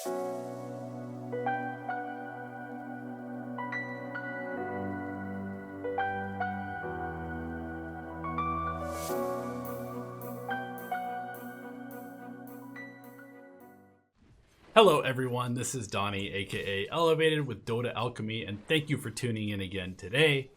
Hello everyone, this is Donnie, aka Elevated with Dota Alchemy, and thank you for tuning in again today.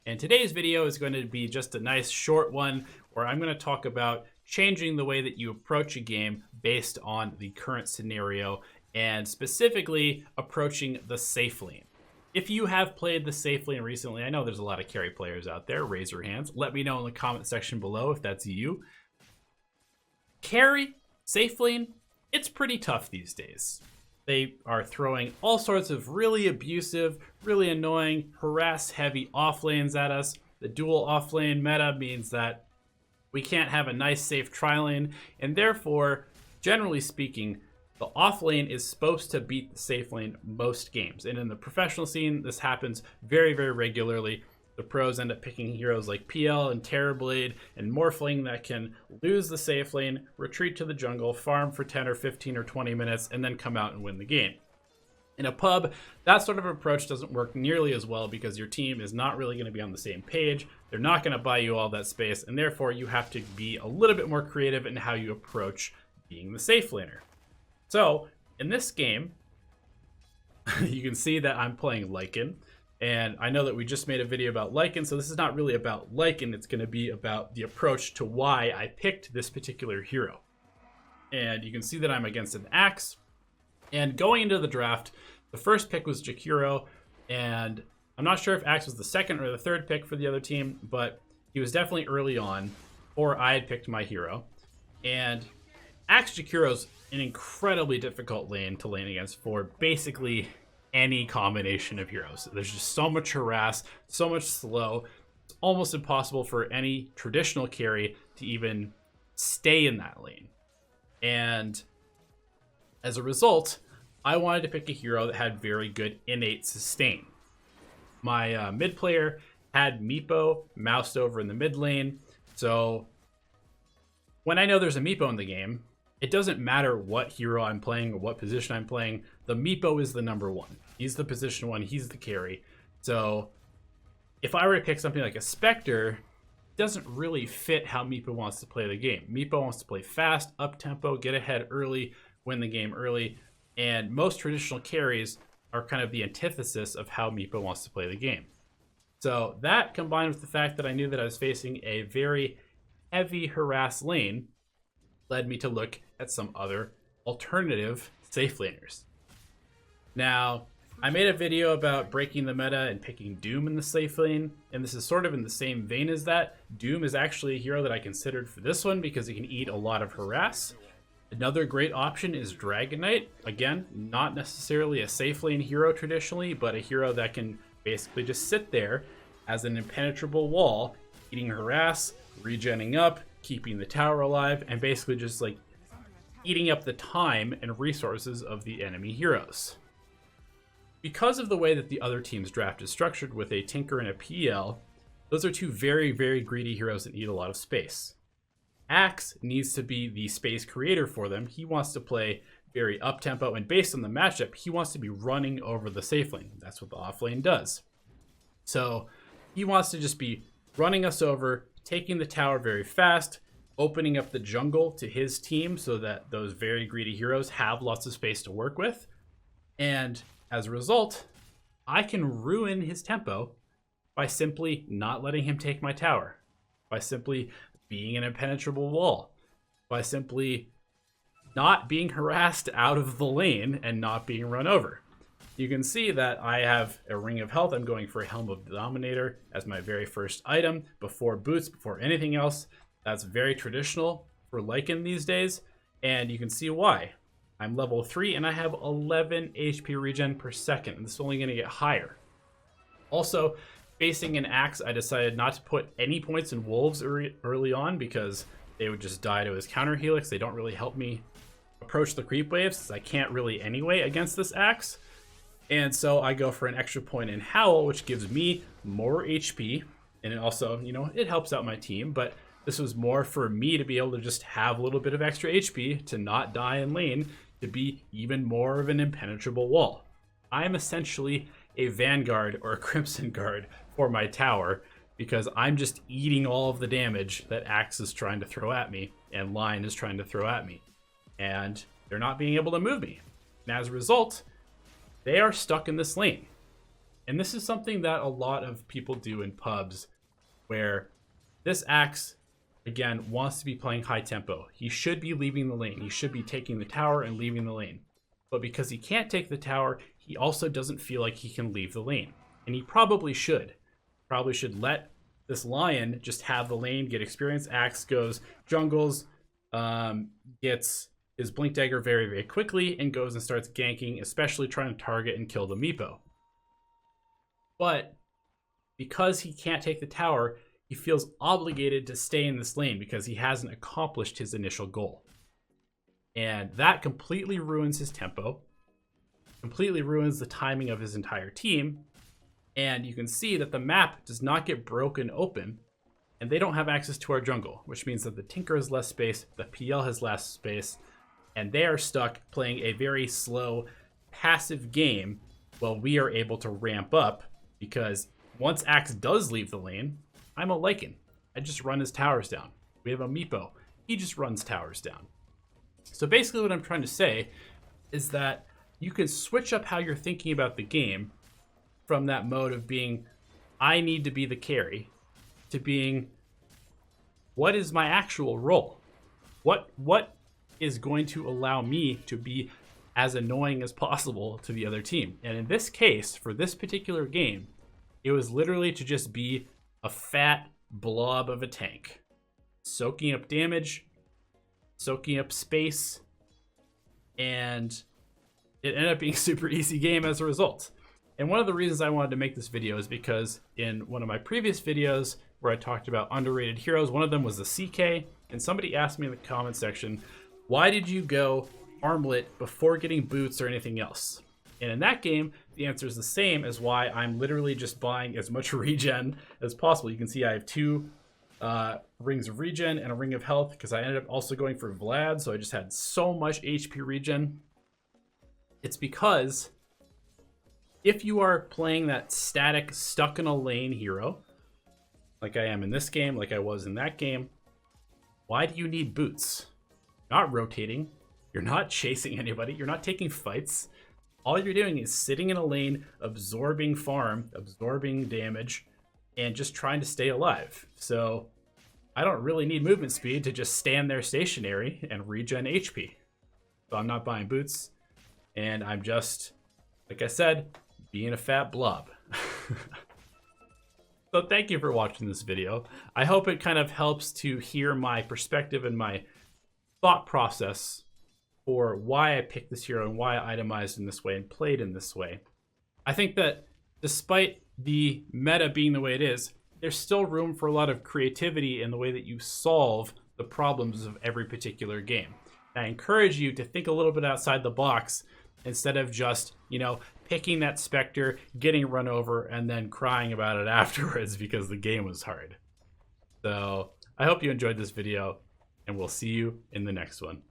And today's video is going to be just a nice short one where I'm going to talk about changing the way that you approach a game based on the current scenario, and specifically approaching the safe lane. If you have played the safe lane recently, I know there's a lot of carry players out there, raise your hands. Let me know in the comment section below if that's you. Carry, safe lane, it's pretty tough these days. They are throwing all sorts of really abusive, really annoying, harass-heavy off-lanes at us. The dual off-lane meta means that we can't have a nice, safe tri-lane, and therefore, generally speaking, the off-lane is supposed to beat the safe lane most games. And in the professional scene, this happens very, very regularly. The pros end up picking heroes like PL and Terrorblade and Morphling that can lose the safe lane, retreat to the jungle, farm for 10 or 15 or 20 minutes, and then come out and win the game. In a pub, that sort of approach doesn't work nearly as well because your team is not really going to be on the same page. They're not going to buy you all that space, and therefore you have to be a little bit more creative in how you approach being the safe laner. So, in this game, you can see that I'm playing Lycan. And I know that we just made a video about Lycan, so this is not really about Lycan. It's going to be about the approach to why I picked this particular hero. And you can see that I'm against an Axe. And going into the draft, the first pick was Jakiro. And I'm not sure if Axe was the second or the third pick for the other team, but he was definitely early on, or I had picked my hero. And Axe Jakiro's an incredibly difficult lane to lane against for basically any combination of heroes. There's just so much harass, so much slow. It's almost impossible for any traditional carry to even stay in that lane. And as a result, I wanted to pick a hero that had very good innate sustain. My mid player had Meepo moused over in the mid lane. So when I know there's a Meepo in the game, it doesn't matter what hero I'm playing or what position I'm playing. The Meepo is the number one. He's the position one. He's the carry. So if I were to pick something like a Spectre, it doesn't really fit how Meepo wants to play the game. Meepo wants to play fast, up-tempo, get ahead early, win the game early. And most traditional carries are kind of the antithesis of how Meepo wants to play the game. So that, combined with the fact that I knew that I was facing a very heavy harass lane, led me to look at some other alternative safe laners. Now, I made a video about breaking the meta and picking Doom in the safe lane, and this is sort of in the same vein as that. Doom is actually a hero that I considered for this one because he can eat a lot of harass. Another great option is Dragon Knight. Again, not necessarily a safe lane hero traditionally, but a hero that can basically just sit there as an impenetrable wall, eating harass, regenning up, keeping the tower alive, and basically just like eating up the time and resources of the enemy heroes. Because of the way that the other team's draft is structured with a Tinker and a PL, those are two very, very greedy heroes that need a lot of space. Axe needs to be the space creator for them. He wants to play very up-tempo, and based on the matchup, he wants to be running over the safe lane. That's what the off lane does. So he wants to just be running us over, taking the tower very fast, opening up the jungle to his team so that those very greedy heroes have lots of space to work with. And as a result, I can ruin his tempo by simply not letting him take my tower, by simply being an impenetrable wall, by simply not being harassed out of the lane and not being run over. You can see that I have a Ring of Health. I'm going for a Helm of the Dominator as my very first item, before boots, before anything else. That's very traditional for Lycan these days, and you can see why. I'm level 3 and I have 11 HP regen per second. This is only going to get higher. Also, facing an Axe, I decided not to put any points in Wolves early on because they would just die to his counter helix. They don't really help me approach the creep waves, since I can't really anyway against this Axe. And so I go for an extra point in Howl, which gives me more HP. And it also, it helps out my team, but this was more for me to be able to just have a little bit of extra HP to not die in lane to be even more of an impenetrable wall. I'm essentially a Vanguard or a Crimson Guard for my tower because I'm just eating all of the damage that Axe is trying to throw at me and Line is trying to throw at me. And they're not being able to move me. And as a result, they are stuck in this lane. And this is something that a lot of people do in pubs where this Axe, again, wants to be playing high tempo. He should be leaving the lane. He should be taking the tower and leaving the lane. But because he can't take the tower, he also doesn't feel like he can leave the lane. And he probably should. Probably should let this Lion just have the lane, get experience. Axe goes, jungles, gets his Blink Dagger very, very quickly, and goes and starts ganking, especially trying to target and kill the Meepo. But because he can't take the tower, he feels obligated to stay in this lane because he hasn't accomplished his initial goal. And that completely ruins his tempo, completely ruins the timing of his entire team. And you can see that the map does not get broken open, and they don't have access to our jungle, which means that the Tinker has less space, the PL has less space, and they are stuck playing a very slow, passive game while we are able to ramp up, because once Axe does leave the lane, I'm a Lycan. I just run his towers down. We have a Meepo. He just runs towers down. So basically what I'm trying to say is that you can switch up how you're thinking about the game from that mode of being, I need to be the carry, to being, what is my actual role? What is going to allow me to be as annoying as possible to the other team? And in this case, for this particular game, it was literally to just be a fat blob of a tank, soaking up damage, soaking up space, and it ended up being a super easy game as a result. And one of the reasons I wanted to make this video is because in one of my previous videos where I talked about underrated heroes, one of them was the CK, and somebody asked me in the comment section, why did you go armlet before getting boots or anything else? And in that game, the answer is the same as why I'm literally just buying as much regen as possible. You can see I have 2 rings of regen and a ring of health because I ended up also going for Vlad, so I just had so much HP regen. It's because if you are playing that static, stuck in a lane hero, like I am in this game, like I was in that game, why do you need boots? You're not rotating, you're not chasing anybody, you're not taking fights. All you're doing is sitting in a lane, absorbing farm, absorbing damage, and just trying to stay alive. So I don't really need movement speed to just stand there stationary and regen HP. So I'm not buying boots, and I'm just, like I said, being a fat blob. So thank you for watching this video. I hope it kind of helps to hear my perspective and my thought process for why I picked this hero and why I itemized in this way and played in this way. I think that despite the meta being the way it is, there's still room for a lot of creativity in the way that you solve the problems of every particular game. I encourage you to think a little bit outside the box instead of just, picking that Spectre, getting run over, and then crying about it afterwards because the game was hard. So I hope you enjoyed this video, and we'll see you in the next one.